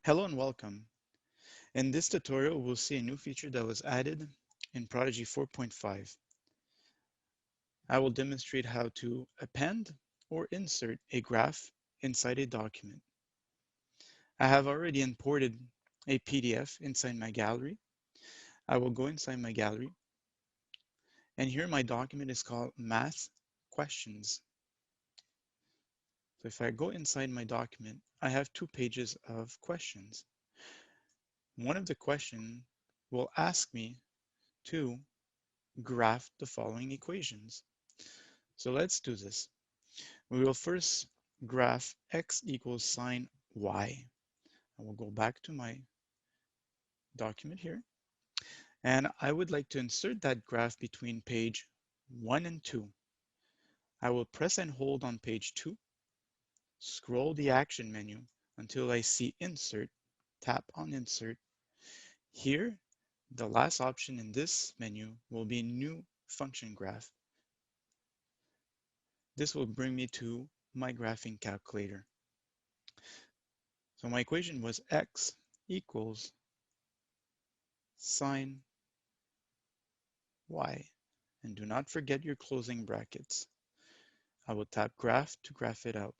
Hello and welcome. In this tutorial, we'll see a new feature that was added in Prodigi 4.5. I will demonstrate how to append or insert a graph inside a document. I have already imported a PDF inside my gallery. I will go inside my gallery, and here my document is called Math Questions. So if I go inside my document, I have 2 pages of questions. One of the questions will ask me to graph the following equations. So let's do this. We will first graph x equals sine y. I will go back to my document here, and I would like to insert that graph between page 1 and 2. I will press and hold on page 2, scroll the action menu until I see insert, tap on insert. Here, the last option in this menu will be new function graph. This will bring me to my graphing calculator. So my equation was x equals sine y. And do not forget your closing brackets. I will tap graph to graph it out.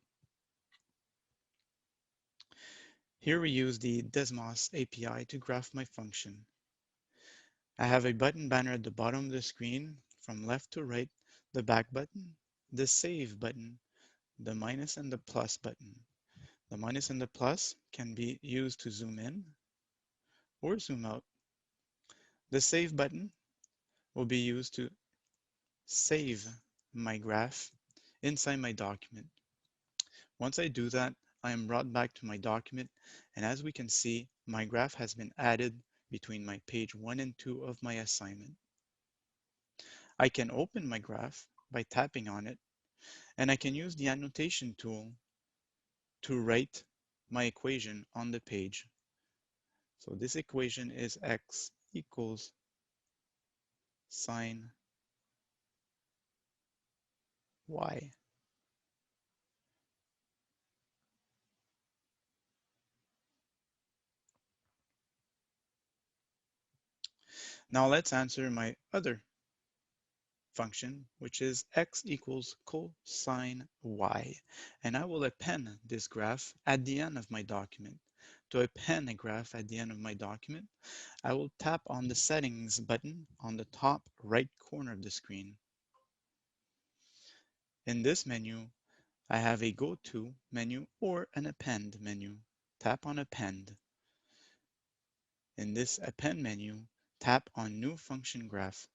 Here we use the Desmos API to graph my function. I have a button banner at the bottom of the screen from left to right, the back button, the save button, the minus and the plus button. The minus and the plus can be used to zoom in or zoom out. The save button will be used to save my graph inside my document. Once I do that, I am brought back to my document, and as we can see, my graph has been added between my page 1 and 2 of my assignment. I can open my graph by tapping on it, and I can use the annotation tool to write my equation on the page. So this equation is x equals sine y. Now let's answer my other function, which is x equals cosine y. And I will append this graph at the end of my document. To append a graph at the end of my document, I will tap on the settings button on the top right corner of the screen. In this menu, I have a go to menu or an append menu. Tap on append. In this append menu, tap on new function graph.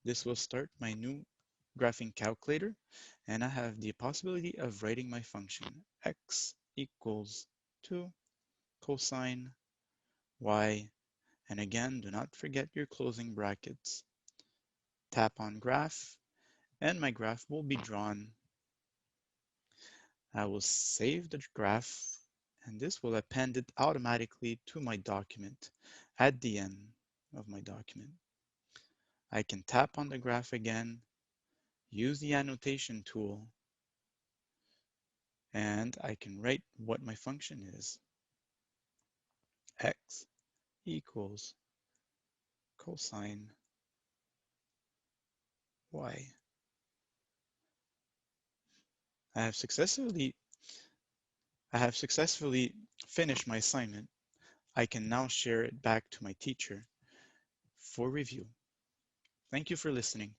This will start my new graphing calculator, and I have the possibility of writing my function x equals 2 cosine y, and again, do not forget your closing brackets. Tap on graph, and my graph will be drawn. I will save the graph, and this will append it automatically to my document at the end of my document. I can tap on the graph again, use the annotation tool, and I can write what my function is. X equals cosine y. I have successfully finished my assignment. I can now share it back to my teacher for review. Thank you for listening.